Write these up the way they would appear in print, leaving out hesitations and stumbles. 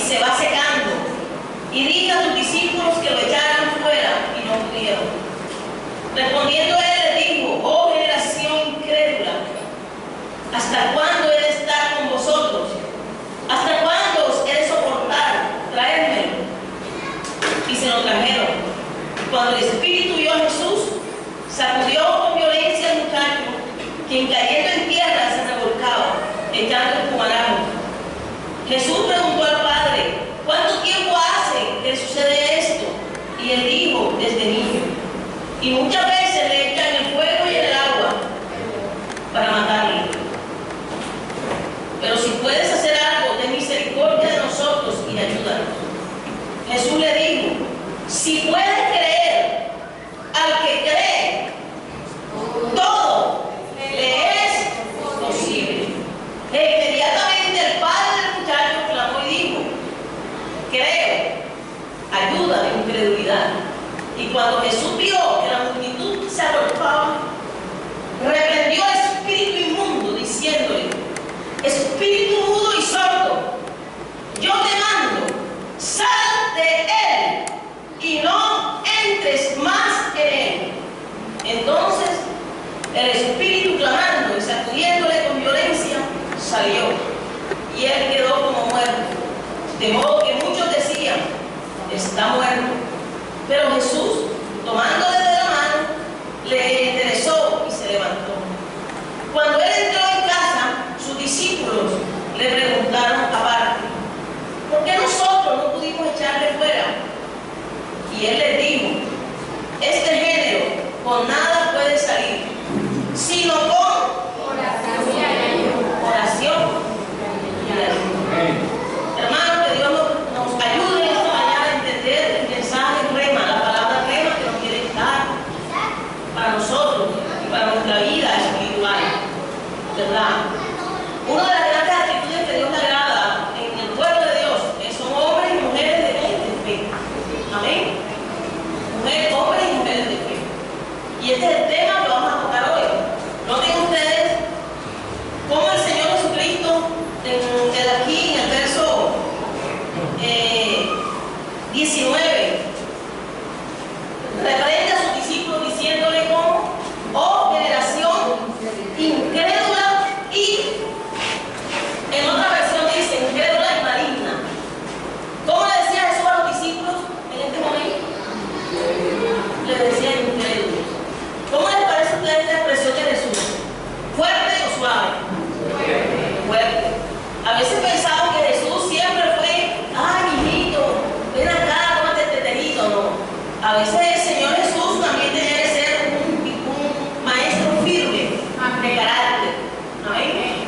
se va secando. Y dije a tus discípulos que lo echaran fuera, y no pudieron. Respondiendo él les dijo: oh generación incrédula, ¿hasta cuándo he de estar con vosotros? ¿Hasta cuándo os he de soportar? Traédmelo. Y se lo trajeron. Cuando el Espíritu vio a Jesús, sacudió con violencia al muchacho, quien cayendo en tierra se revolcaba, echando espumarajo. Jesús preguntó al padre: ¿cuánto tiempo hace que sucede esto? Y él dijo: desde niño. Y muchas veces le echan el fuego y el agua para matarle. Pero si puedes hacer algo, ten misericordia de nosotros y ayúdanos. Jesús le dijo: si puedes creer, al que cree, todo le es posible. E inmediatamente el padre del muchacho clamó y dijo: creo, ayuda de incredulidad. Y cuando Jesús vio que la multitud se agolpaba, reprendió al espíritu inmundo, diciéndole: espíritu mudo y sordo, yo te mando, sal de él y no entres más en él. Entonces el espíritu, clamando y sacudiéndole con violencia, salió, y él quedó como muerto, de modo que muchos decían: está muerto. Pero Jesús, tomándole de la mano, le enderezó y se levantó. Cuando él entró en casa, sus discípulos le preguntaron aparte: ¿por qué nosotros no pudimos echarle fuera? Y él les dijo: este género con nada puede salir, sino con oración y ayuno. Hermanos, que Dios nos ayude esta mañana a entender el mensaje rema, la palabra rema que nos quiere dar para nosotros y para nuestra vida espiritual, ¿verdad? Una de las grandes actitudes que Dios le agrada en el pueblo de Dios son hombres y mujeres de fe. Amén. Hombres y mujeres de fe. Y este es el tema que vamos a tocar hoy. Noten ustedes cómo el Señor Jesucristo, desde aquí en el verso 19, reprende a sus discípulos diciéndole como: oh generación incrédula y, en otra versión dice, incrédula y maligna. ¿Cómo le decía Jesús a los discípulos en este momento? Les decía incrédulos. ¿Cómo les parece a ustedes esta expresión de Jesús? ¿Fuerte o suave? Fuerte. A veces pensamos que Jesús siempre fue: ay, mijito, ven acá, tómate este tejito. No. A veces el Señor Jesús también tenía que ser un maestro firme de carácter. Amén.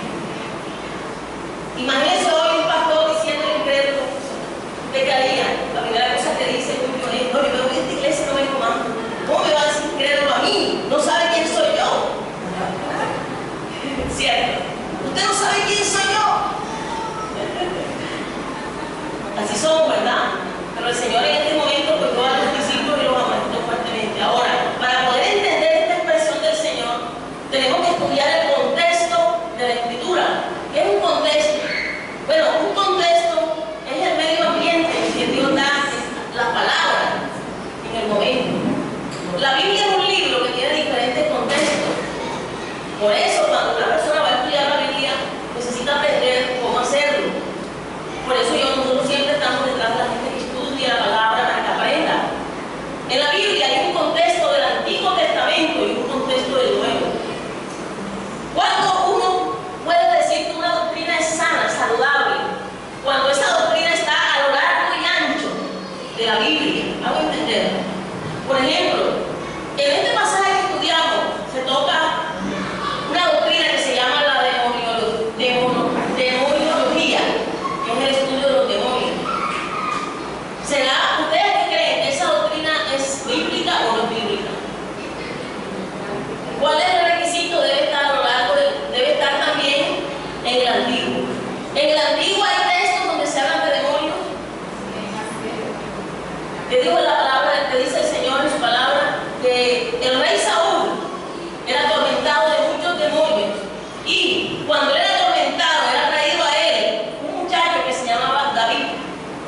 Imagínense hoy un pastor diciendo al incrédulo: ¿qué te haría? La primera cosa que dice es muy violento: no, yo me voy a esta iglesia y no vengo más. ¿Cómo me va a decir incrédulo a mí? No sabe quién soy yo. ¿Cierto? Usted no sabe quién soy yo. Así somos, ¿verdad? Pero el Señor en este momento pues a los discípulos y los amó fuertemente. Ahora, para poder entender esta expresión del Señor, tenemos que estudiar el contexto de la Escritura. ¿Qué es un contexto? Bueno, un contexto es el medio ambiente en que Dios da la palabra en el momento. La Biblia es un libro que tiene diferentes contextos. Por eso, cuando una persona va a estudiar la Biblia, necesita aprender cómo hacerlo. Por eso nosotros siempre estamos detrás de la gente que estudia la palabra para que aprenda.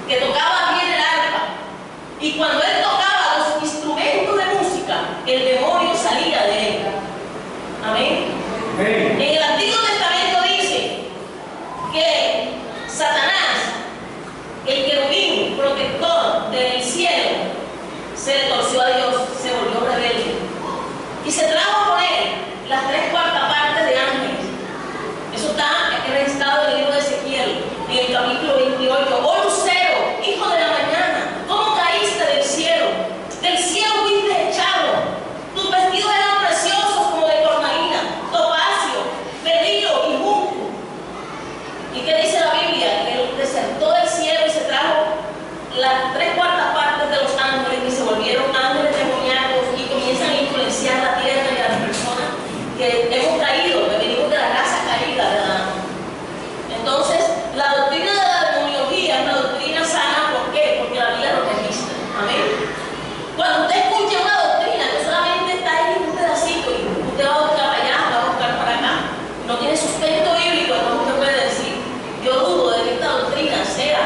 que tocaba bien el arpa. Y cuando él tocaba los instrumentos de música, el demonio salía de él. Amén. En el Antiguo Testamento dice que Satanás, el querubín protector del cielo, se le torció a Dios, se volvió rebelde y se trajo con él las 3/4 partes de ángeles. Eso está registrado en el libro de Ezequiel, en el capítulo 28. Oh lucero, hijo de la mañana, ¿cómo caíste del cielo? Del cielo fuiste echado. Tus vestidos eran preciosos como de cornalina, topacio, berilo y junco. ¿Y qué dice la Biblia? Que él desertó del cielo y se trajo las 3/4 partes de los ángeles y se volvieron ángeles demoníacos y comienzan a influenciar la tierra y a las personas que hemos caído, que venimos de la casa caída de Adán. Entonces, la doctrina de la demoniología es una doctrina sana. ¿Por qué? Porque la Biblia lo registra. Amén. Cuando usted escucha una doctrina que solamente está ahí en un pedacito y usted va a buscar para allá, va a buscar para acá, no tiene sustento bíblico, entonces usted puede decir, yo dudo de que esta doctrina sea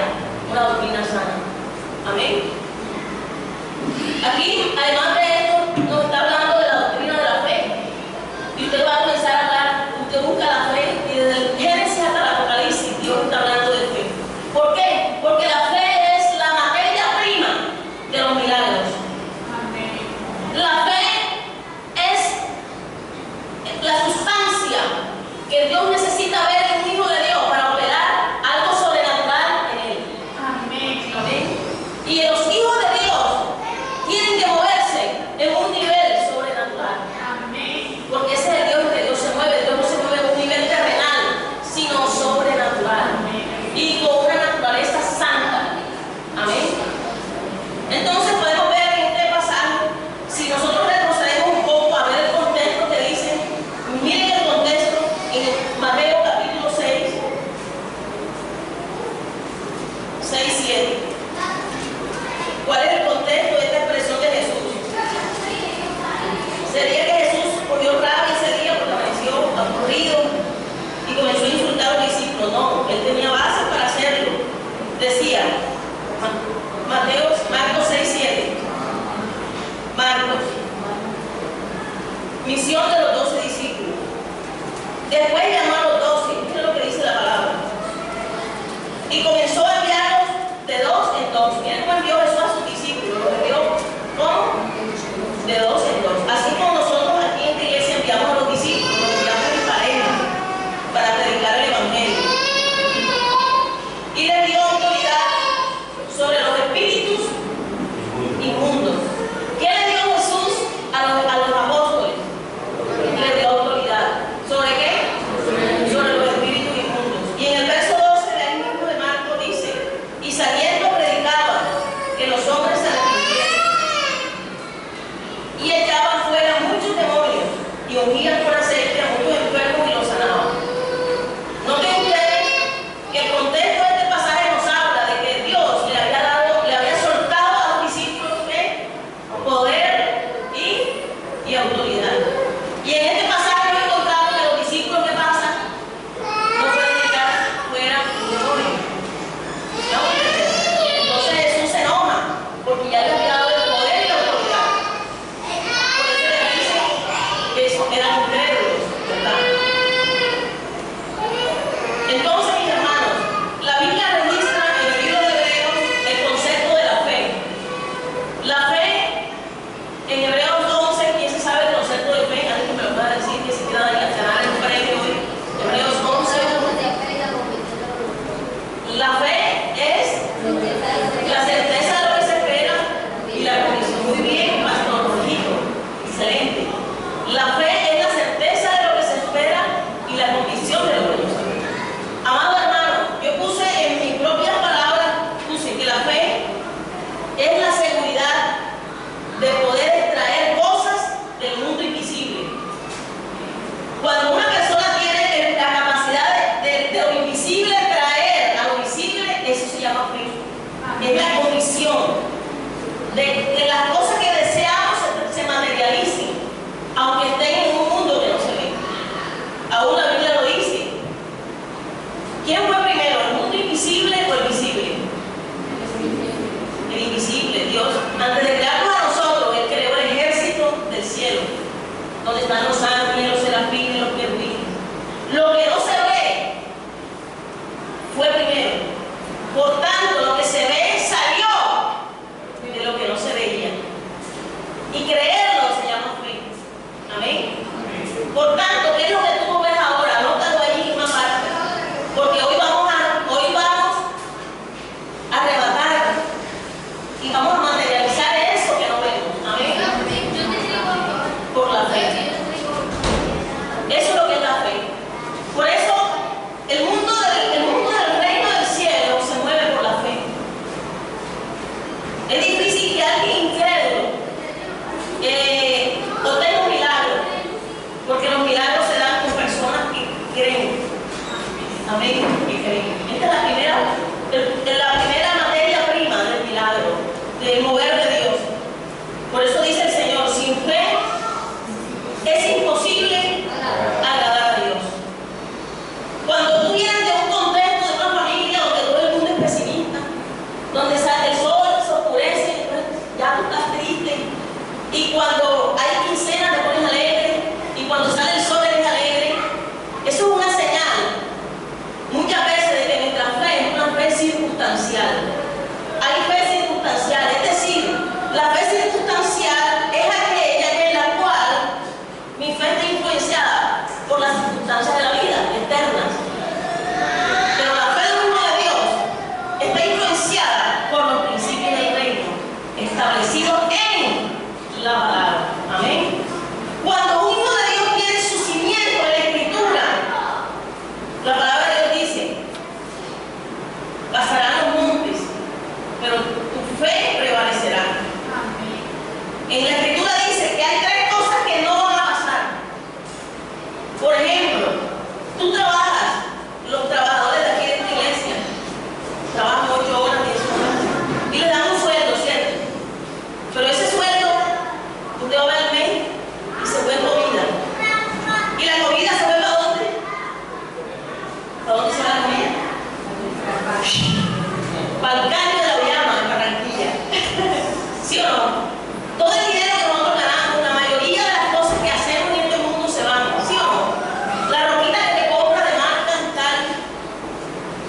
una doctrina sana. Amén. Aquí, además de esto, nos está hablando de la doctrina de la fe. Y usted va a comenzar a hablar, usted busca la fe y desde el Génesis hasta el Apocalipsis, Dios está hablando de fe. ¿Por qué? Porque la fe es la materia prima de los milagros. La fe es la sustancia que Dios necesita ver en un hijo de Dios para operar algo sobrenatural en él. Amén. Amén. Y los hijos de Dios tienen que moverse en un nivel sobrenatural. Amén. Porque ese es el Dios que Dios se mueve. Dios no se mueve en un nivel terrenal, sino sobrenatural. Amén. Y con una naturaleza santa. Amén. Entonces podemos ver en este pasaje, si nosotros retrocedemos un poco a ver el contexto que dice, miren el contexto en Mateo capítulo 6, 7. ¿Cuál es el contexto de esta expresión de Jesús? Sería que Jesús cogió rabia ese día porque amaneció aburrido y comenzó a insultar a los discípulos. No, él tenía bases para hacerlo. Decía, Marcos 6, 7. Marcos, misión de los 12 discípulos. Después llamó a los 12, miren lo que dice la palabra. Y comenzó a enviarlos de 2 en 2. Miren cómo envió Jesús a sus discípulos. Los envió, ¿cómo? De 2 en 2. Así como nosotros aquí en la iglesia enviamos a los discípulos, los enviamos en pareja para predicar el Evangelio. Y les dio autoridad sobre los espíritus inmundos. ¿Qué le dio Jesús a los apóstoles? Les dio autoridad. ¿Sobre qué? Sobre los espíritus inmundos. Y en el verso 12 del libro de Marcos dice, y saliendo predicaba que los hombres se arrepintieran. Y echaban fuera muchos demonios y ungían con aceite a muchos enfermos y los sanaban. Noten ustedes que el contexto de este pasaje nos habla de que Dios le había soltado a los discípulos poder y autoridad. Y en este pasaje nos encontramos que los discípulos, ¿qué pasa? No pueden echar fuera un demonio. ¿No? Entonces Jesús se enoja porque ya le había dado el poder y la autoridad. Por eso le dice que eso eran incrédulos, ¿verdad? Entonces, mis hermanos, la Biblia registra en el libro de Hebreos el concepto de la fe. La fe, en Hebreos 11, ¿quién se sabe el concepto de fe? Alguien que me lo pueda decir, que si quiera ganar un premio hoy. Hebreos 11. La fe es la certeza de lo que se espera y la convicción. Muy bien, pastor Rojito. Excelente. La fe es la certeza de lo que se espera y la convicción de lo que no se espera. Amado hermano, yo puse en mis propias palabras, que la fe es la seguridad de poder extraer cosas del mundo invisible. Cuando una persona tiene la capacidad de lo invisible traer a lo visible, eso se llama fe. Es la convicción de que las cosas que deseamos se materialicen, aunque estén en un mundo que no se ve. Aún la Biblia lo dice. ¿Quién fue primero, el mundo invisible o el visible? donde están los ángeles, los serafines, los querubines. Lo que no se ve fue primero. Por tanto, lo que se ve salió de lo que no se veía. Y creerlo se llama fe. Amén. Por tanto, ¿qué es lo que tú ves ahora? Anótalo allí en una parte. Porque hoy vamos a arrebatar y vamos a materializar eso que no vemos. Amén. Por la fe. Eso es lo que es la fe. Por eso, el mundo del reino del cielo se mueve por la fe. Es difícil que alguien incrédulo obtenga un milagro, porque los milagros se dan con personas que creen. Amén. Que creen. Esta es la primera materia prima del milagro, del mover de Dios. Por eso dice el Señor, sin fe es imposible agradar a Dios. Cuando tú vienes de un contexto, de una familia donde todo el mundo es pesimista, donde sale el sol, se oscurece, ya tú estás triste, y cuando hay quincena te pones alegre, y cuando sale el sol eres alegre, eso es una señal muchas veces de que nuestra fe es una fe circunstancial. Hay fe circunstancial, es decir, la fe circunstancial es aquella en la cual mi fe está influenciada por las circunstancias de la vida, eternas. Pero la fe del Hijo de Dios está influenciada por los principios del reino, establecidos en la palabra. Amén. Cuando un Hijo de Dios tiene su cimiento en la Escritura, la palabra de Dios dice, pasarán los montes, pero tu fe prevalecerá. En la Escritura dice que hay tres cosas que no van a pasar. Por ejemplo, tú trabajas, los trabajadores de aquí de esta iglesia trabajan 8 horas, 10 horas y les dan un sueldo, ¿cierto? Pero ese sueldo, usted va a ver al mes y se fue en comida. ¿Y la comida se fue para dónde? ¿Para dónde se va la comida? Para el caño de la Uyama, en Barranquilla. ¿Sí o no? Todo el dinero que nosotros ganamos, la mayoría de las cosas que hacemos en este mundo se van, ¿sí o no? La ropita que te compras de marca y tal,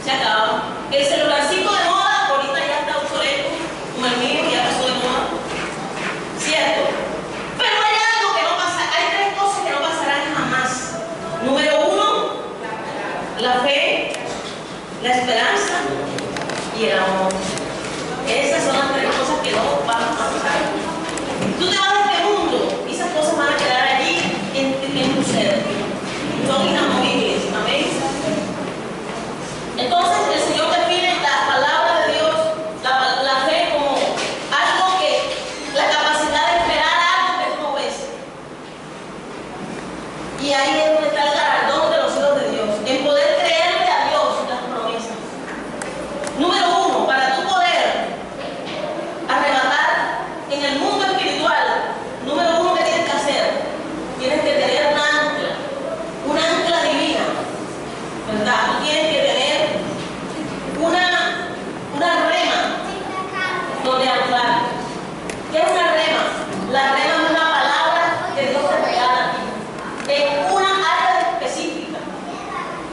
se acaba. El celularcito de moda, ahorita ya está obsoleto, como el mío, que ya pasó de moda. ¿Cierto? Pero hay algo que no pasa, hay tres cosas que no pasarán jamás. Número 1, la fe, la esperanza y el amor. Esas son las tres cosas que no van a pasar. Tú te vas de este mundo y esas cosas van a quedar allí en tu ser. Son inamovibles. Amén. Entonces el Señor define la palabra de Dios, la fe, como algo que, la capacidad de esperar algo que tú no ves. Y ahí es donde está el galardón de los hijos de Dios, en poder creerle a Dios las promesas. Número 1, para tú poder arrebatar en el mundo espiritual, número 1 que tienes que hacer, tienes que tener un ancla divina, ¿verdad? Tú tienes que tener una rema donde anclar. ¿Qué es una rema? La rema es una palabra que Dios te regala a ti, en una área específica.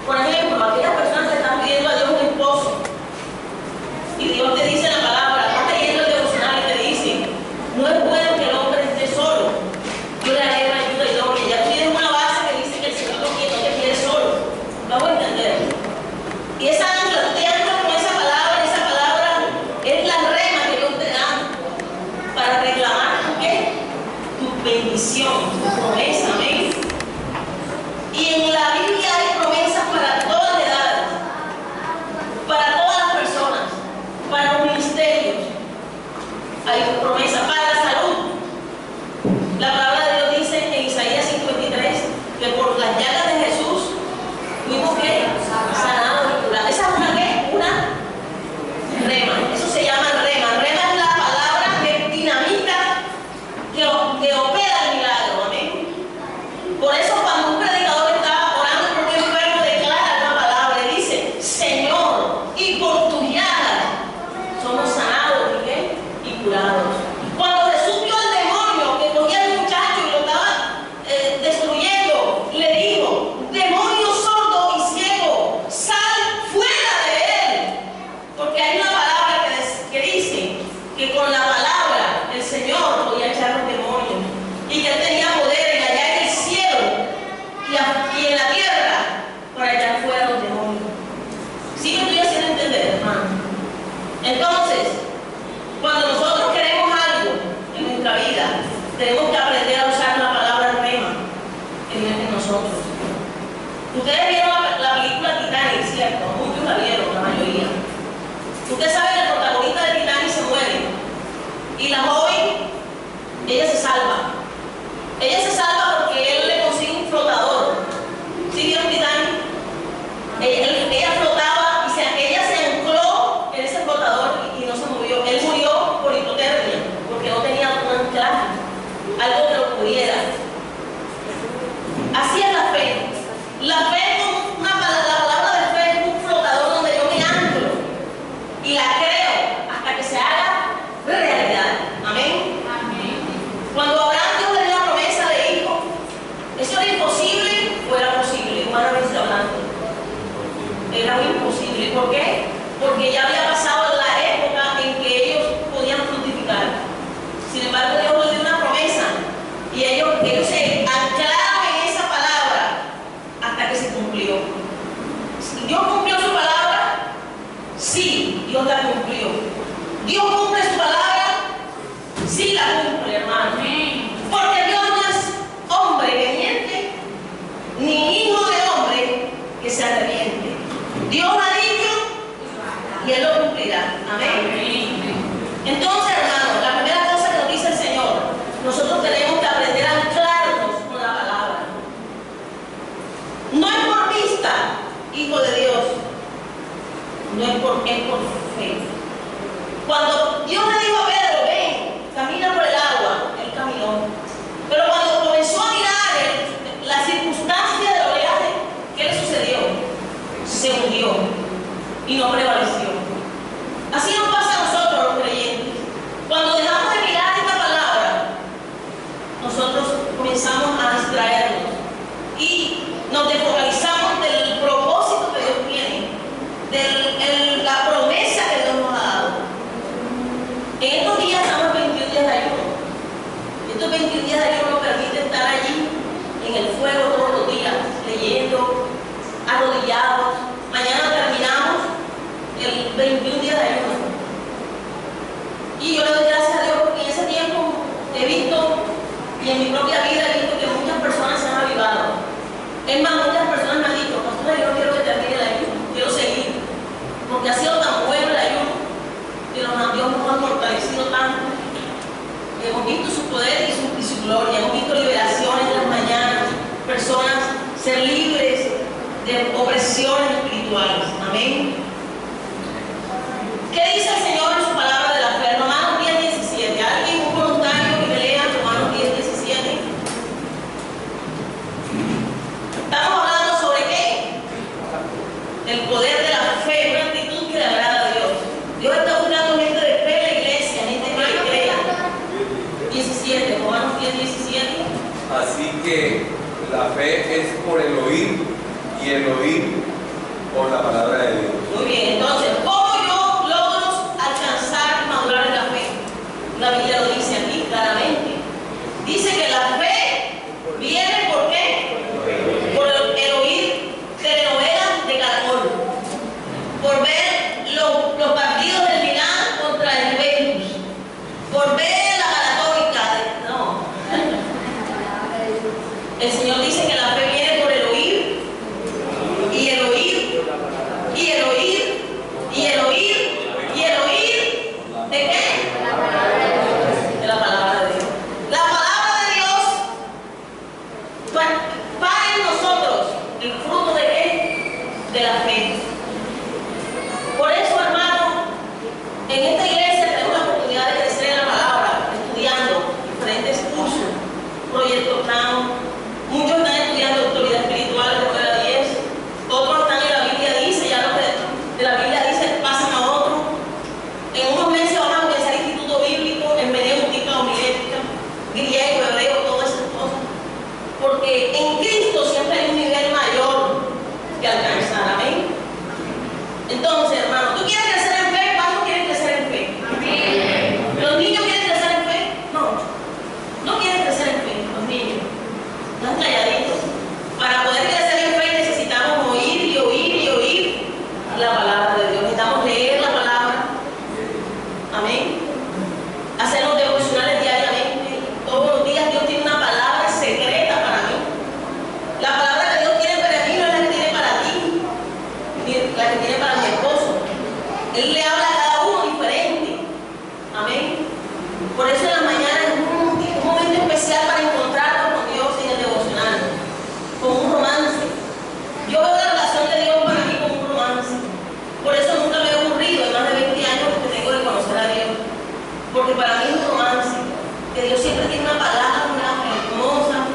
Por ejemplo, aquellas personas que están pidiendo a Dios un esposo, y Dios te dice la palabra, estás leyendo el devocional y te dice, no es bueno que el hombre esté solo, yo le haré una ayuda idónea. Ya tú tienes una base que dice que el Señor no te quiere solo. Vamos a entender. Y esa ancla, tú te anclas con esa palabra es la rema que Dios te da para arreglar Y yo le doy gracias a Dios porque en ese tiempo he visto, y en mi propia vida he visto que muchas personas se han avivado. Es más, muchas personas me han dicho, pastora, yo no quiero que termine el ayuno, quiero seguir, porque ha sido tan bueno el ayuno, que Dios nos ha fortalecido tanto. Hemos visto su poder y su gloria, hemos visto liberaciones en las mañanas, personas ser libres de opresiones espirituales. Amén. ¿Qué dice el Señor en su palabra de la fe? Romanos 10:17. ¿Alguien, un voluntario que me lea Romanos 10:17? Estamos hablando sobre qué? El poder de la fe, una actitud que le agrada a Dios. Dios está buscando gente de fe en la iglesia, gente que le crea. 17, Romanos 10:17. Así que la fe es por el oír y el oír por la palabra de Dios. Muy bien, entonces, ¿cómo yo logro alcanzar y madurar en la fe? La Biblia lo dice aquí claramente. Dice que la fe viene ¿por qué? Por el oír telenovelas de Caracol, por ver los partidos del Milán contra el Juventus, por ver la Católica. No. El Señor dice que la fe viene por el oír y el oír y el oír y el oír y el oír. ¿De qué? De la palabra de Dios. La palabra de Dios para en nosotros el fruto de qué? De la fe. Por eso, hermano, en esta iglesia tenemos la oportunidad de crecer en la palabra, estudiando diferentes cursos, proyectos Now. Muchos están estudiando autoridad espiritual de 9 a 10, otros están en la Biblia dice, ya lo que de la Biblia dice pasan a otro. En unos meses van a comenzar el instituto bíblico, hermenéutica, homilética, griego, hebreo, todas esas cosas. Porque en Cristo siempre hay un nivel mayor que alcanzar, amén. Entonces, hermano, ¿tú quieres crecer en fe? ¿Cuántos quieren crecer en fe? Amén. ¿Los niños quieren crecer en fe? No quieren crecer en fe, los niños. Están calladitos. Para poder crecer en fe necesitamos oír y oír y oír la palabra de Dios. Necesitamos leer la palabra. Amén. Hacer los devocionales diariamente. Todos los días Dios tiene una palabra secreta para mí. La palabra que Dios tiene para mí no es la que tiene para ti, ni la que tiene para mi esposo. Él le habla a cada uno diferente. Amén. Por eso en la mañana es un momento especial para encontrarnos con Dios en el devocional, con un romance. Yo veo la relación de Dios para mí como un romance. Por eso nunca me he aburrido en más de 20 años que tengo de conocer a Dios. Porque para mí es un romance, que Dios siempre tiene una palabra hermosa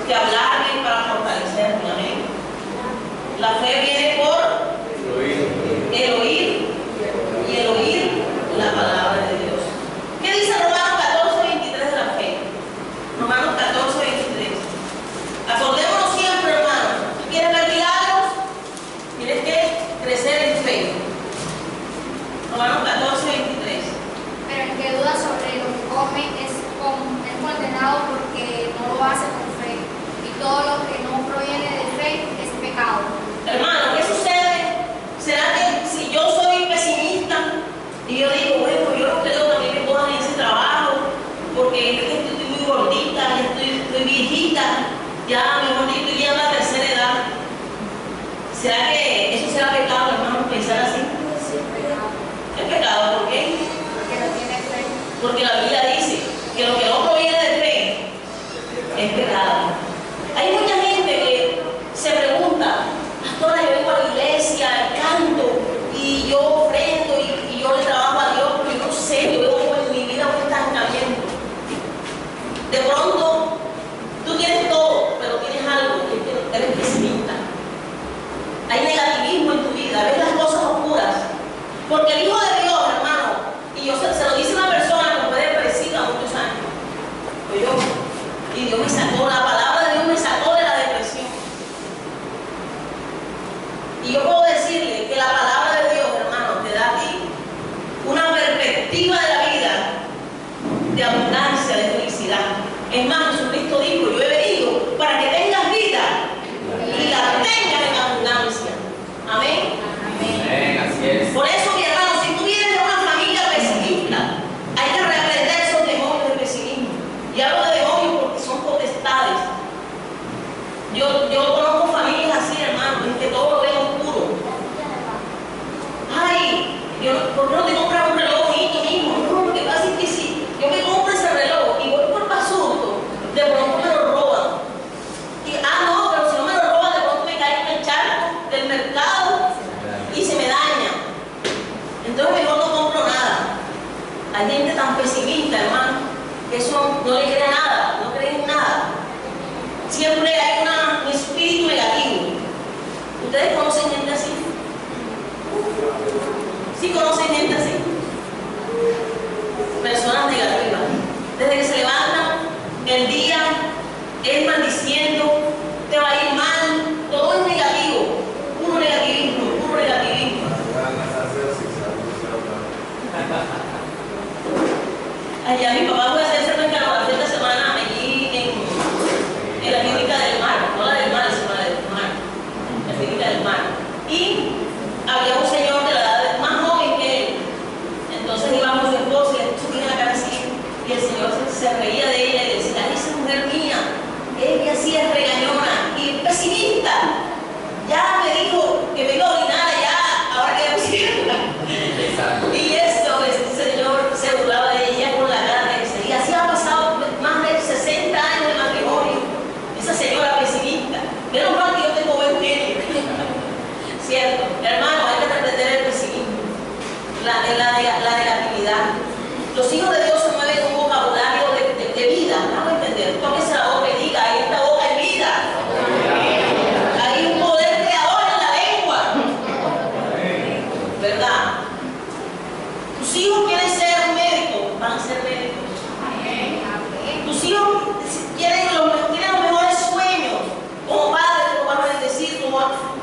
que hablarme para fortalecerme. Amén. La fe viene por el oír y el oír la palabra de Dios. ¿Qué dice Romanos 14:23 de la fe? Romanos 14:23. Acordémonos siempre, hermanos. ¿Tú quieres ver milagros? Tienes que crecer en fe. Romanos 14:23. Pero el que duda sobre lo que come es condenado porque no lo hace con fe. Y todo lo que no proviene de fe es pecado. Hermano, ¿qué sucede? ¿Será que si yo soy pesimista y yo digo, bueno, yo no creo que a mí me cojan en ese trabajo porque es que estoy muy gordita, estoy viejita, ya mejor dicho, estoy ya en la tercera edad? ¿Será que eso será pecado, hermano, pensar así? Es pecado, ¿por qué? Porque no tiene fe. Porque la Biblia dice que lo que no proviene de fe es pecado. Hay mucha gente que se pregunta, pastora, yo vengo a la iglesia, canto y yo ofrendo y yo le trabajo a Dios, pero yo no sé, yo veo como en mi vida un estancamiento. De pronto, tú tienes todo, pero tienes algo que eres pesimista. Hay negativismo en tu vida, ves las cosas oscuras. Porque el Hijo de Dios, hermano, y yo se lo dice una persona que fue depresiva muchos años, pues yo, y Dios me sacó, la palabra de Dios me sacó de la depresión. Y yo puedo decirle que la palabra de Dios, hermano, te da a ti una perspectiva de la vida, de abundancia, de felicidad. Es más, Jesucristo dijo, yo he venido para que tengas vida y la tengas en abundancia. Amén. Amén, así es. Por eso, mi hermano, si tú vienes de una familia pesimista, Hay gente tan pesimista, hermano, que eso no le cree nada, no cree en nada. Siempre hay un espíritu negativo. ¿Ustedes conocen gente así? ¿Sí conocen gente así? Personas negativas. Desde que se levantan, el día es maldiciendo, te va a ir mal, todo es negativo, puro negativismo, puro negativismo. Allá mi papá fue a hacerse una encarnación esta semana allí en la clínica del mar, no la del mar, sino la del mar, la clínica del mar. Y había un señor de la edad más joven que él. Entonces íbamos su esposa y le puso en la cara así, y el señor se reía de ella y decía: ay, esa mujer mía, ella sí es regañona y pesimista. Ya me dijo que me iba a orinar allá, ahora que pesimista. Y esto, este señor se burlaba de ella con la cara de ese. Y así ha pasado más de 60 años de matrimonio. Esa señora pesimista. Menos mal que yo tengo buen genio. Cierto, hermano, hay que reprender el pesimismo, la negatividad. Los hijos de Dios se mueven en un vocabulario de vida. Vamos a entender. Tóquese la boca y diga: ahí esta boca es vida. Hay un poder creador en la lengua. ¿Verdad? Tus hijos quieren ser médicos, van a ser médicos. Tus hijos tienen los mejores sueños. Como padre, lo van a bendecir, como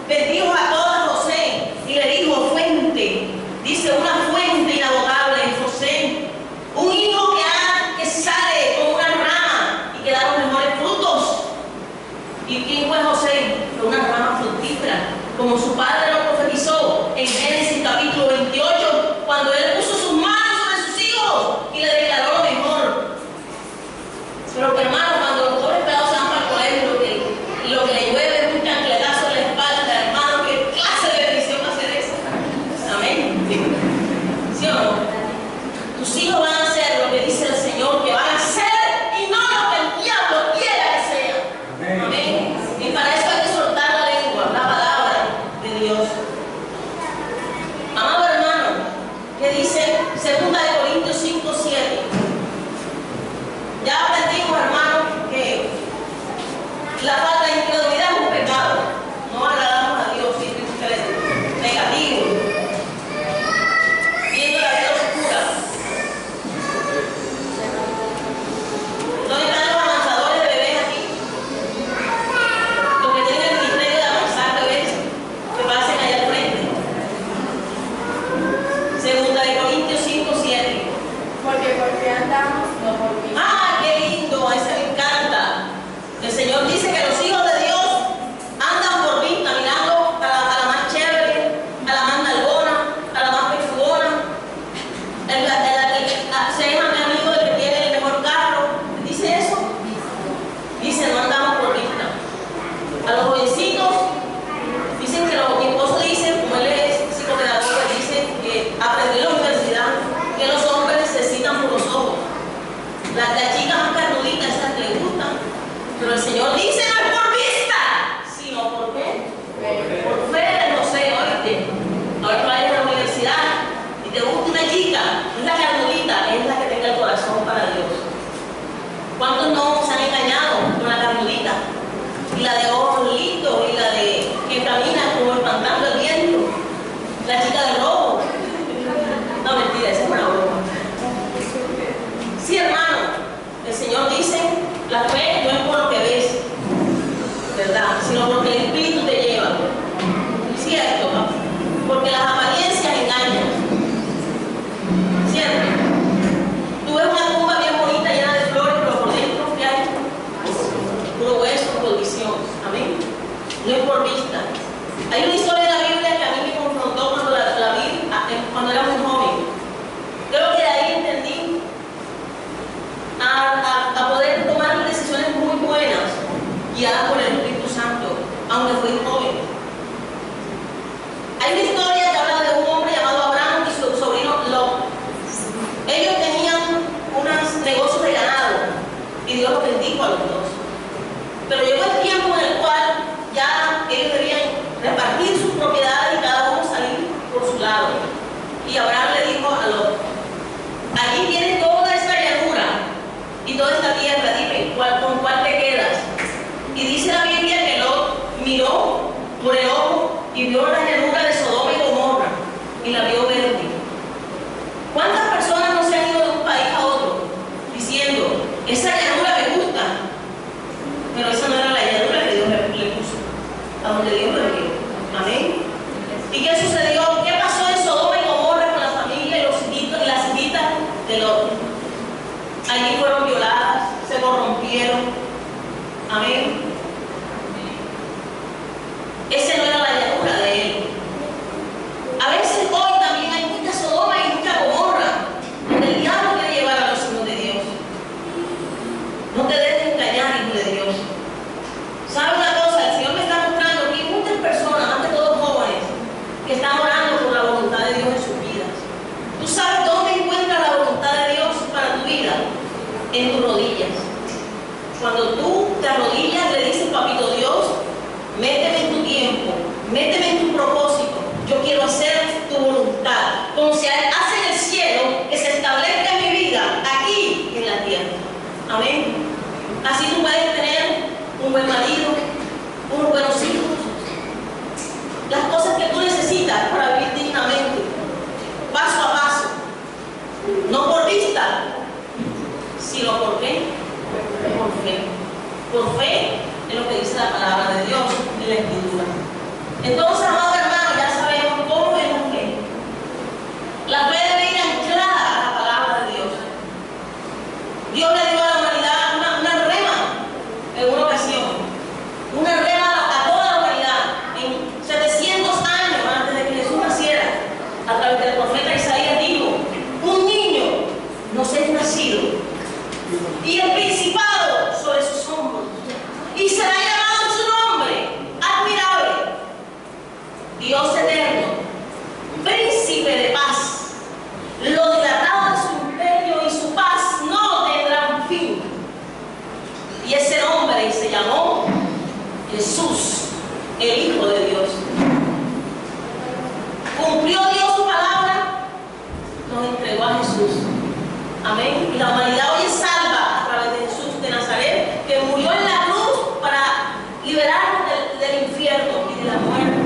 bendijo a toda José y le dijo: fuente. Dice: una fuente inagotable en José. Un hijo que sale como una rama y que da los mejores frutos. ¿Y quién fue José? Fue una rama fructífera, como su padre lo profetizó en Génesis capítulo 28, cuando él puso sus manos sobre sus hijos y le declaró lo mejor. Pero que, hermano, cuando los pobres pedados se van para el colegio, lo que le llueve es un chancletazo en la espalda, hermano, ¿qué clase de bendición va a ser esa? Amén. ¿Sí o no? Tus hijos van a hacer lo que dice el Señor que van a hacer y no lo que el diablo quiera que sea. Amén. Y para eso hay que soltar la lengua, la palabra de Dios. Amado hermano, que dice 2 Corintios 5:7. Ya aprendimos, hermano, que la falta de incredulidad es un pecado. No agradamos a Dios, siempre es negativo. Viendo la vida oscura. ¿Dónde están los avanzadores de bebés aquí? Los que tienen el ministerio de avanzar bebés, que pasen allá al frente. 2 Corintios 5:7. Porque andamos no por mí. ¡Ah, qué lindo! Ese me encanta. El Señor dice que los hijos de Dios andan por mí, caminando a la más chévere, a la más nalgona, a la más pechugona, se dejan amigos del que tiene el mejor carro. ¿Dice eso? Dice: no andamos por vista. A los jovencitos dicen que mi esposo dice, como él es psicopedagogo, dice que aprendió en la universidad que los hombres necesitan por los ojos. Las chicas más carnuditas, esas que les gustan. Pero el Señor dice: no es por vista, sino por qué. Por fe, no sé, oíste. Ahora vayas a la universidad y te gusta una chica, es la carnudita, es la que tenga el corazón para Dios. ¿Cuántos no se han engañado con la carnudita? Y la de ojos lindos, y la de que camina como espantando el viento, la chica del robo. No, mentira, esa es una broma. Sí, hermano, el Señor dice: la fe no es por lo que ves, ¿verdad? Sino porque el Espíritu te lleva. ¿Cierto? Porque las apariencias engañan. ¿Cierto? Tú ves una tumba bien bonita, llena de flores, pero por dentro, ¿qué hay? Puro hueso, condición. Amén. No es por vista. Hay una historia de la Biblia que a mí me confrontó cuando la vi cuando era muy joven. Creo que de ahí entendí a poder tomar decisiones muy buenas, guiadas por el Espíritu Santo, aunque fui joven. Hay una historia que habla de un hombre llamado Abraham y su sobrino Lot. Ellos tenían unos negocios de ganado y Dios los bendijo a los dos. Pero llegó el tiempo en el cual ya ellos debían repartir sus propiedades y cada uno salir por su lado. Y Abraham le dijo a Lot: allí allí fueron violadas, se corrompieron. Amén. Esa no era la llanura de él. A veces hoy también hay mucha Sodoma y mucha Gomorra, donde el diablo quiere llevar a los hijos de Dios. No te dejes engañar, hijo de Dios. ¿Sabe una cosa? El Señor me está mostrando aquí muchas personas, ante todo jóvenes, que están orando por la voluntad de Dios en sus vidas. ¿Tú sabes dónde encuentras la voluntad de Dios para tu vida? En tus rodillas. Cuando tú te arrodillas, le dices, papito Dios, méteme en tu tiempo, méteme en tu propósito. Yo quiero hacer tu voluntad. Como se hace en el cielo, que se establezca en mi vida, aquí en la tierra. Amén. Así tú puedes tener un buen marido, unos buenos hijos, las cosas que tú necesitas para vivir dignamente, paso a paso, no por vista, sino por qué, por fe. Por fe es lo que dice la palabra de Dios en la Escritura. Entonces, amados hermanos, ya sabemos cómo es la fe. La fe debe ir anclada a la palabra de Dios. Dios le dio a la humanidad una rema en una ocasión, una rema a toda la humanidad en 700 años antes de que Jesús naciera. A través del profeta Isaías dijo: un niño nos es nacido y el principado sobre sus hombros, y será llamado su nombre admirable, Dios eterno, príncipe de paz. Lo dilatado de su imperio y su paz no tendrán fin. Y ese nombre se llamó Jesús, el Hijo de Dios. Cumplió Dios su palabra, nos entregó a Jesús. Amén. Y la humanidad hoy es salva a través de Jesús de Nazaret, que murió en la cruz para liberarnos del infierno y de la muerte.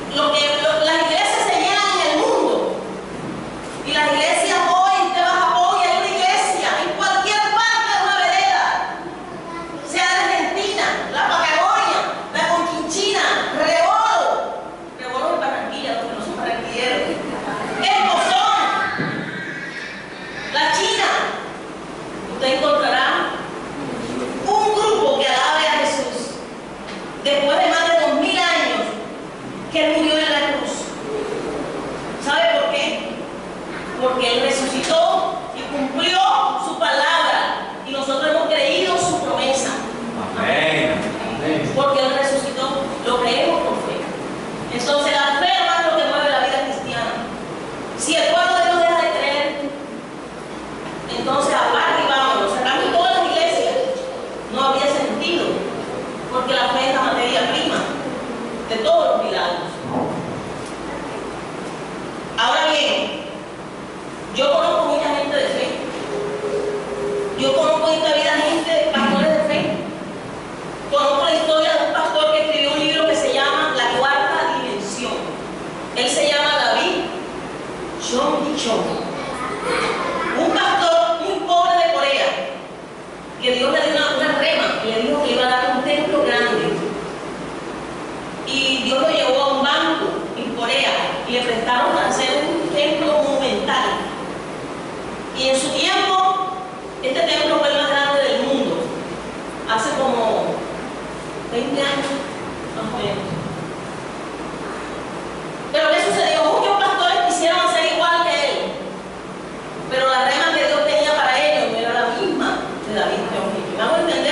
Y las iglesias se llenan en el mundo. Y las iglesias hoy, usted va a Japón y hay una iglesia en cualquier parte de una vereda, sea de Argentina, la Patagonia, la Conchinchina, Rebolo en Barranquilla, los que no son barranquilleros, el Bozón, la China. Usted encontrará un grupo que alabe a Jesús después de más de 2000 años que él murió en la cruz. ¿Sabe por qué? Porque él resucitó y cumplió su palabra, y nosotros hemos creído su promesa. Amén. Porque él resucitó, lo creemos por fe. Entonces la fe es lo que mueve la vida cristiana. Si el pueblo de Dios deja de creer, entonces apaga y vámonos, sacamos todas las iglesias, no habría sentido, porque la fe es la materia prima de todos los milagros. Ahora bien, yo conozco mucha gente de fe. Yo conozco en esta vida gente, pastores de fe. Conozco la historia de un pastor que escribió un libro que se llama La Cuarta Dimensión. Él se llama David Chong. Un pastor muy pobre de Corea, que Dios le dio una rema y le dijo que iba a dar un templo grande. Y Dios lo llevó a un banco en Corea y le prestaron para hacer un templo monumental. Y en su tiempo, este templo fue el más grande del mundo. Hace como 20 años, más o menos. Pero ¿qué sucedió? Muchos pastores quisieron hacer igual que él, pero la rema que Dios tenía para ellos no era la misma de David. ¿Me hago entender?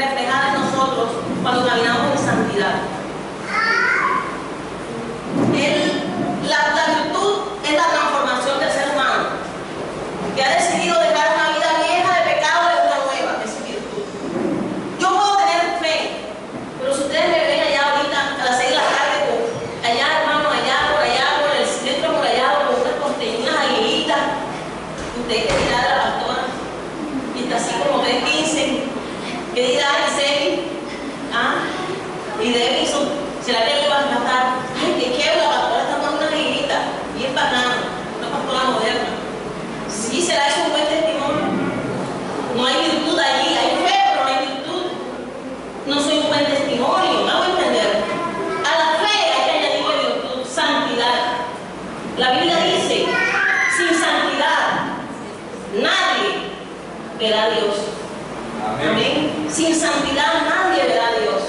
reflejada en nosotros cuando caminamos en santidad. La virtud es la transformación del ser humano, que ha decidido dejar una vida vieja de pecado y una nueva. Esa es virtud. Yo puedo tener fe, pero si ustedes me ven allá ahorita a las 6 de la tarde, allá hermano, allá por el centro amurallado, con unas costeñinas aguilitas, usted que dirá de la pastora, y está así como 3:15, ¿qué dirá Giselle? Y Davison, ¿será que le va a matar? Ay, qué chévere, la pastora está con una aguilita, bien bacana, una pastora moderna. Sí, será eso un buen testimonio. No hay virtud allí, hay fe, pero no hay virtud. No soy un buen testimonio, me hago entender. A la fe hay que añadirle virtud, santidad. La Biblia dice, sin santidad, nadie verá a Dios. Amén. Sin santidad nadie verá a Dios.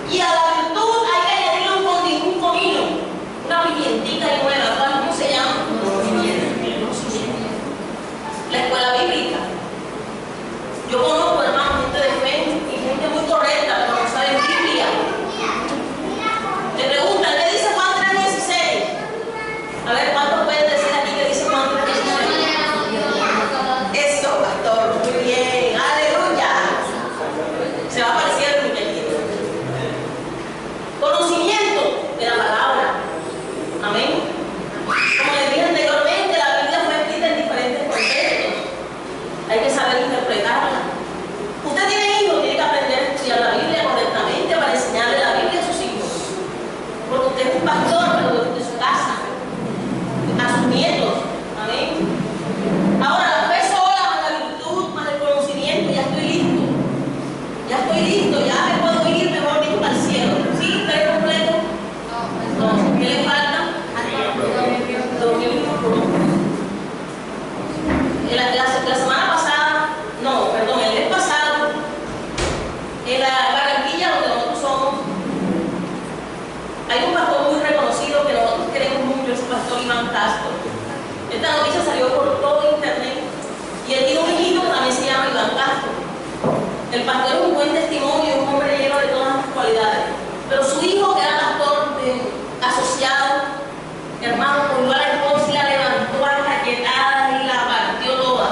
Y a la virtud hay que añadirle un comino, una pimientita nueva. ¿Cómo se llama? La escuela bíblica. Yo conozco, hermanos, gente de fe y gente muy correcta, pero no saben Biblia. Le preguntan, ¿qué dice Juan 3:16? A ver, ¿cuántos pueden decir aquí que dice Juan 3:16? Eso, pastor, muy bien, aleluya. Se va a aparecer el muñequito. Conocimiento de la palabra. Amén. Como les dije anteriormente, la Biblia fue escrita en diferentes contextos. Hay que saber interpretarla. Usted tiene hijos, tiene que aprender a estudiar la Biblia correctamente para enseñarle la Biblia a sus hijos. Porque usted es un pastor, pero de su casa, a sus nietos. Amén. Ahora, la fe sola, más la virtud, más el conocimiento, ya estoy listo. Ya estoy listo, ya me puedo ir, mejor dicho, al cielo. ¿Sí? ¿Está completo? No. ¿Qué le falta? Dominio propio. La semana pasada, no, perdón, el mes pasado, en la Barranquilla, donde nosotros somos, hay un pastor muy reconocido que nosotros queremos mucho, ese pastor Iván Castro. Esta noticia salió por todo internet y él tiene un hijito que también se llama Iván Castro. El pastor es un buen testimonio, un hombre lleno de todas las cualidades, pero su hijo, que era pastor asociado, hermano, cogió a la esposa y la levantó a cachetada y la partió toda.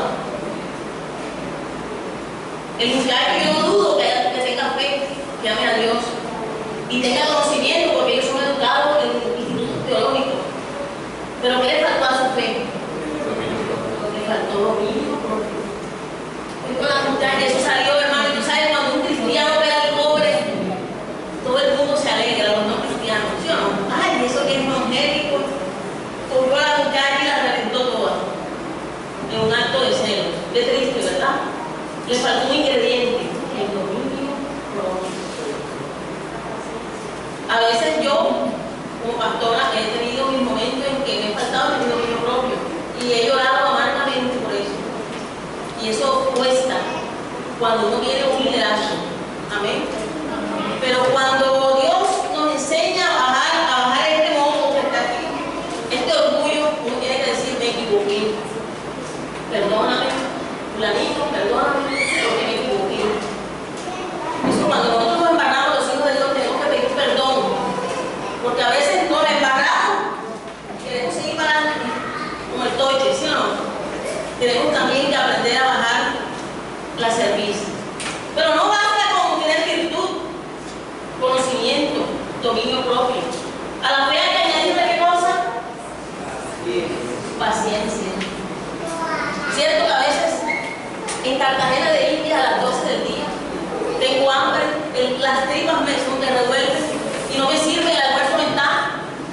El muchacho, yo no dudo que tenga fe, que ame a Dios y tenga conocimiento, porque ellos son educados en institutos teológicos. Pero ¿qué le faltó a su fe? Le faltó dominio propio. Con la muchacha, eso salió, hermano, y tú sabes, cuando un cristiano ve al pobre, todo el mundo se alegra, los no cristianos, ¿sí o no? Ay, eso que es evangélico. Cogió a la muchacha y la reventó toda en un acto de celos. Qué triste, ¿verdad? Le faltó un ingrediente, el dominio propio. A veces yo, como pastora, he tenido mis momentos en que me he faltado el dominio propio y he llorado amargamente por eso. Y eso cuesta cuando uno tiene un liderazgo. Amén. Pero cuando Dios nos enseña a bajar este modo que está aquí, este orgullo, uno tiene que decir, me equivoqué. Perdóname, fulanito, perdóname, porque me equivoqué. Eso cuando nosotros nos embarramos, los hijos de Dios, tenemos que pedir perdón. Porque a veces nos embarramos, queremos seguir para adelante, como el toche, ¿sí o no? Tenemos también que aprender a bajar la cerviz. Pero no basta con tener virtud, conocimiento, dominio propio. A la fe hay que añadirle ¿qué cosa? Paciencia. Cierto que a veces en Cartagena de Indias a las 12 del día tengo hambre, las tripas me revuelven y no me sirve, el almuerzo no está.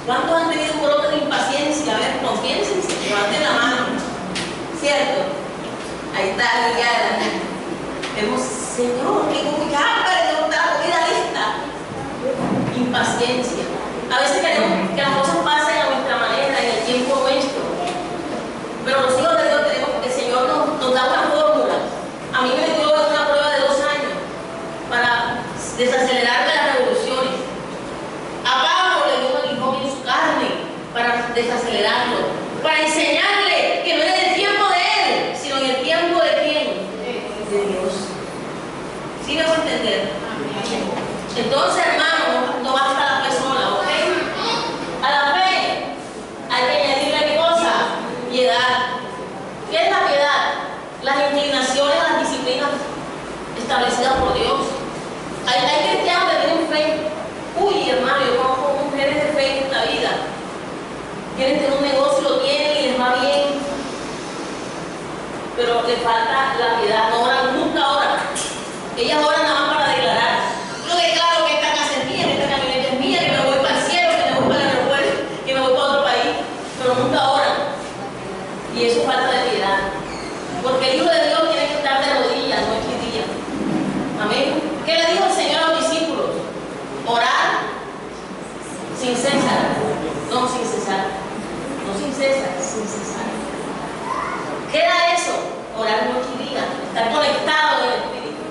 ¿Cuántos han tenido un brote de impaciencia? A ver, confiénsense, levanten la mano. ¿Cierto? Ahí está, ligada. Vemos, Señor, tengo mucha hambre, tengo la comida lista. Impaciencia. A veces queremos que las cosas pasen a nuestra manera, en el tiempo nuestro. Pero los hijos de Dios tenemos que el Señor nos da una fórmula. A mí me dio una prueba de 2 años para desacelerar las revoluciones. A Pablo le dio un aguijón en su carne para desacelerarlo, para enseñarle que no era el tiempo de él, sino en el tiempo de quién, de Dios. ¿Sí me voy a entender? Entonces, hermano, no basta la fe sola, ¿ok? A la fe hay que añadirle qué cosa: piedad. ¿Qué es la piedad? Las inclinaciones, las disciplinas establecidas por Dios. Hay cristianos que tienen fe. Uy, hermano, yo conozco mujeres de fe en esta vida. Quieren tener un negocio, lo tienen y les va bien, pero le falta la piedad. No oran, nunca oran. Ellas oran nada más para declarar: yo declaro que esta casa es mía, que esta camioneta es mía, que me voy para el cielo, que me voy para el aeropuerto, que me voy para otro país, pero nunca oran. Y eso es falta de piedad, porque el Hijo de Dios tiene que estar de rodillas noche y día. Amén. ¿Qué le dijo el Señor a los discípulos? Orar sin cesar. No sin cesar. No sin cesar, sin cesar. ¿Qué era eso? Orar noche y día, estar conectado con el Espíritu.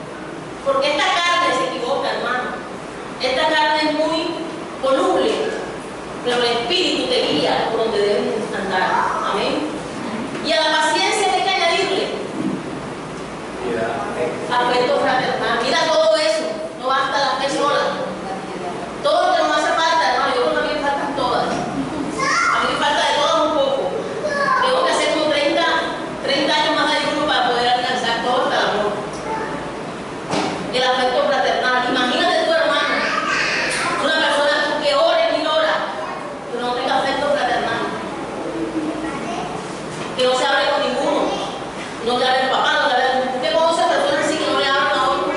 Porque esta carne se equivoca, hermano. Esta carne es muy voluble, pero el Espíritu te guía por donde debes andar. Amén. Y a la paciencia hay que añadirle afecto fraternal. Mira todo eso, no basta la fe sola. Todo lo que nos hace falta, hermano, yo creo que a mí me faltan todas. A mí me falta de todas un poco. Tengo que hacer como 30 años más de ayuno para poder alcanzar todo el amor. El afecto fraternal. Imagínate tu hermano, una persona que ore y ora, pero no tenga afecto fraternal. Que no se hable con ninguno. No le hable al papá, no le hable al... ¿Usted conoce a personas así que no le hablan a otro?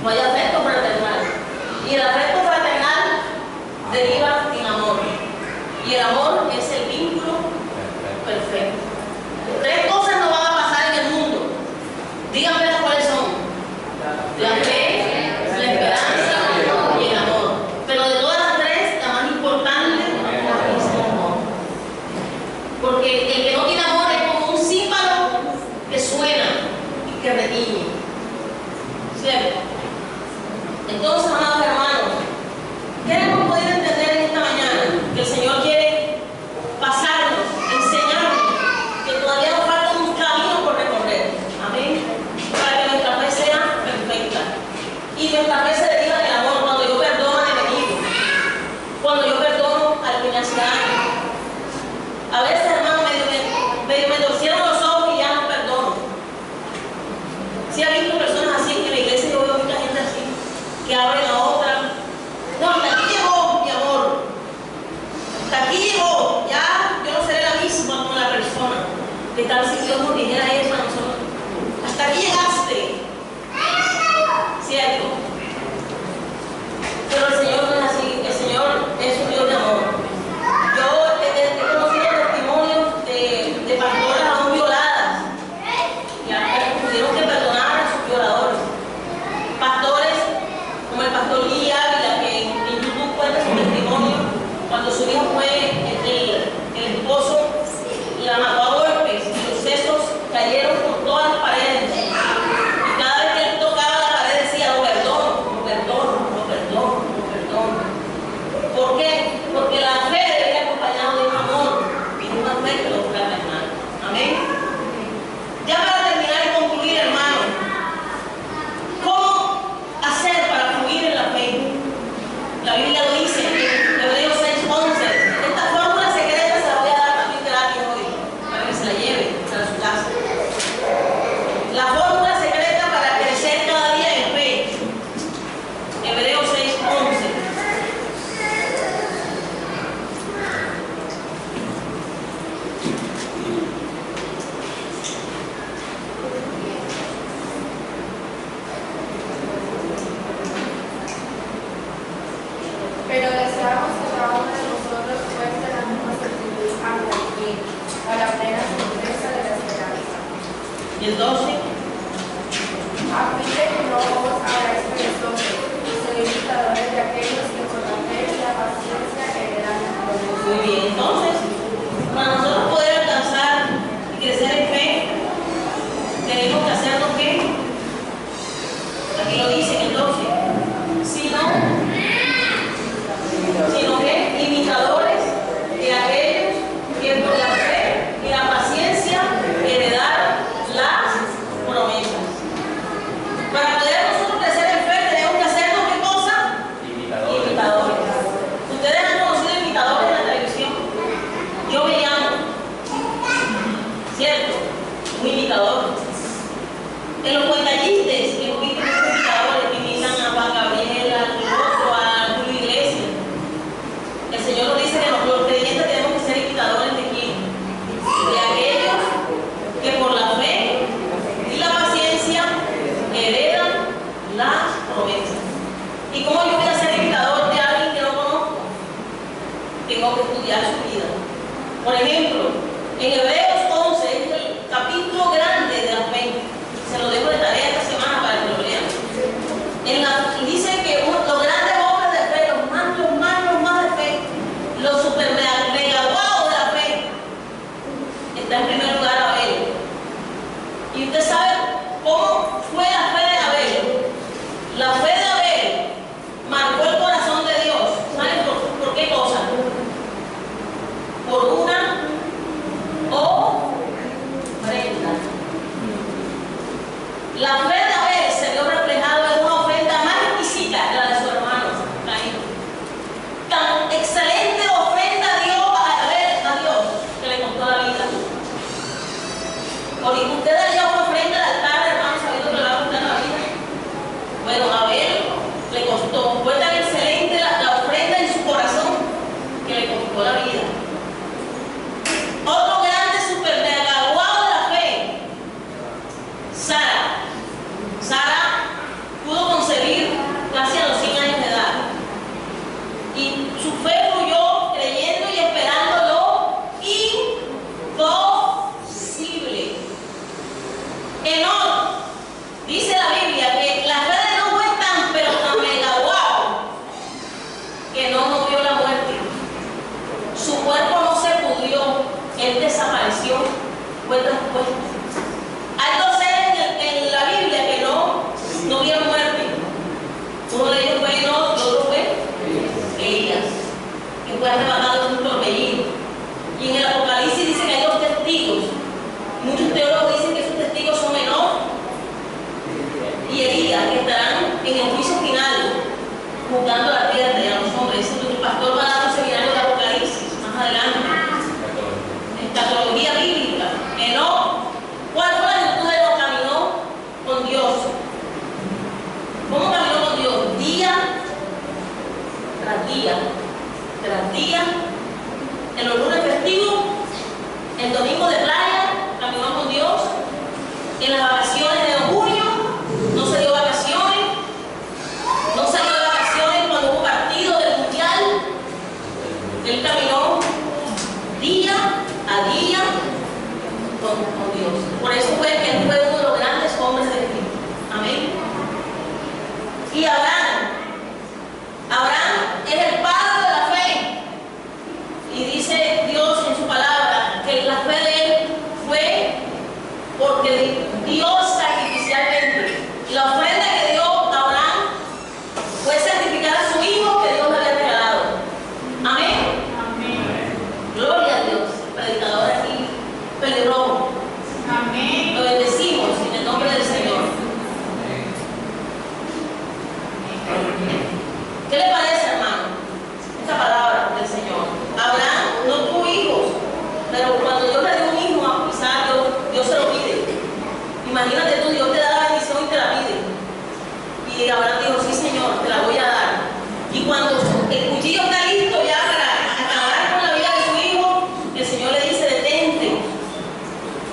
No hay afecto fraternal. Y el afecto fraternal deriva en amor. Y el amor es el vínculo perfecto. Tres cosas no van a pasar en el mundo. Díganme cuáles son: la fe, la esperanza y el amor. Pero de todas las tres, la más importante es el amor. Porque el que no tiene amor es como un címbalo que suena y que retiñe. ¿Cierto? Entonces, amados hermanos, ¿qué hemos podido entender en esta mañana? Que el Señor quiere pasarnos, enseñarnos que todavía nos falta un camino por recorrer. Amén. Para que nuestra fe sea perfecta. Y nuestra fe se deriva del amor. Cuando yo perdono al enemigo, cuando yo perdono al que me hace daño. A veces, hermano, medio me torcieron los ojos y ya no perdono. Si ha visto personas así, que en la iglesia yo veo mucha gente así, que abren a otra. No, hasta aquí llegó, mi amor. Hasta aquí llegó. Ya yo no seré la misma con la persona. Que tal si Dios nos dijera eso a nosotros? Hasta aquí llegaste. ¿Cierto? Pero el Señor no es así. El Señor es un Dios de amor. Yo he conocido testimonios de pastoras aún violadas, que tuvieron que perdonar a sus violadores. Pastores como el pastor Lee Ávila, que en YouTube cuenta su testimonio, cuando su hijo fue el esposo, la mató a golpes y los sesos cayeron por todas las paredes. Y cada vez que él tocaba la pared decía: lo perdono, lo perdono, lo perdono, lo perdono. ¿Por qué? Porque la fe debe ir acompañada de un amor y de un afecto fraternal. Amén. Ya para terminar y concluir, hermano, ¿cómo hacer para fluir en la fe? La Biblia lo dice en Hebreos 6:11. Esta fórmula secreta se la voy a dar también gratis hoy, para que se la lleve a su casa. La fórmula secreta para crecer cada día en fe. Hebreos 6:11. Pero deseamos que cada uno de nosotros muestre la misma actitud ante el fin, a la plena certeza de la esperanza. Y el 12. A fin de que no os hagáis perezosos, sed imitadores de aquellos que con la fe y la paciencia heredan la promesa. Muy bien, entonces, para nosotros poder alcanzar y crecer en fe, tenemos que hacerlo ¿qué? Aquí lo dice en el 12. Sino que imitadores de aquellos que por la fe y la paciencia heredaron las ¿Y cómo yo voy a ser imitador de alguien que no conozco? Tengo que estudiar su vida. Por ejemplo, en Hebreos 11 es el capítulo grande de la fe. Se lo dejo de tarea esta semana para que lo lean. Dice que los grandes hombres de fe, los más de fe, los super mega guau de la fe, está en primer lugar Abel. Y usted sabe cómo fue la fe de Abel. La fe de Abel marcó el corazón de Dios. ¿Saben por qué cosa? Por una ofrenda. La fe de Abel se vio reflejada en una ofrenda más exquisita que la de su hermano Caín. Tan excelente ofrenda dio a Abel a Dios que le costó la vida. Porque usted daría una ofrenda al altar, hermano, sabiendo que le va a costar la vida. Bueno, a Abel le costó, fue tan excelente la ofrenda en su corazón que le costó la vida. Otro grande super mega guau de la fe, Sara. Sara pudo concebir casi a los 100 años de edad. Y su fe fluyó creyendo y esperando lo imposible. Enoc, dice la Biblia que la fe de Enoc fue tan, pero tan mega guau, que no vio la muerte. Su cuerpo no se pudrió, él desapareció, fue traspuesto. Hay dos seres en la Biblia que no vieron muerte. Uno de ellos fue Enoc, y otro fue Elías, que fue arrebatado en un torbellino. Y en el Apocalipsis dice que hay dos testigos. Muchos teólogos dicen que esos testigos son Enoc y Elías, que estarán en el juicio final, juzgando la tierra y a los hombres. El pastor va a dar un seminario de Apocalipsis más adelante. Escatología bíblica. Enoc, ¿cuál fue la virtud de Enoc? Caminó con Dios. ¿Cómo caminó con Dios? Día tras día, tras día. En los lunes festivos, el domingo de playa, caminó con Dios. En las vacaciones de junio, no se dio vacaciones. No se dio vacaciones cuando hubo partido del mundial. Él caminó día a día con Dios. Por eso fue que él fue uno de los grandes hombres de Cristo. Amén. Y Abraham es el padre de la fe. Y dice Dios en su palabra que la fe de él fue porque Dios sacrificialmente. La ofrenda que dio Abraham fue sacrificar a su hijo que Dios le había regalado. Amén. Gloria a Dios. Predicador aquí, pelirrojo. Amén. Lo bendecimos en el nombre del Señor. ¿Qué le parece, hermano? Esta palabra del Señor. Abraham no tuvo hijos, pero cuando Dios le dio un hijo a Isaac, Dios se lo pide. Imagínate tú, Dios te da la bendición y te la pide. Y Abraham dijo, sí, Señor, te la voy a dar. Y cuando el cuchillo está listo ya para acabar con la vida de su hijo, el Señor le dice, detente,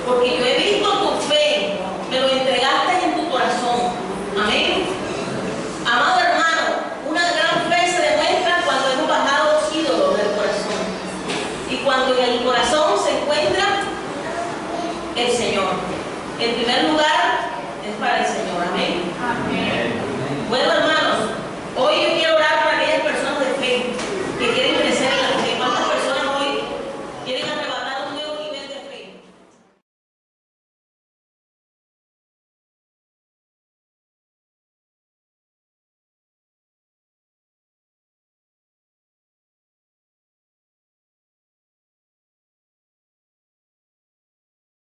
porque yo he visto tu fe, me lo entregaste en tu corazón. Amén. Amado hermano, una gran fe se demuestra cuando hemos bajado los ídolos del corazón. Y cuando en el corazón se encuentra el Señor. En primer lugar, es para el Señor. Amén. Amén. Bueno, hermanos, hoy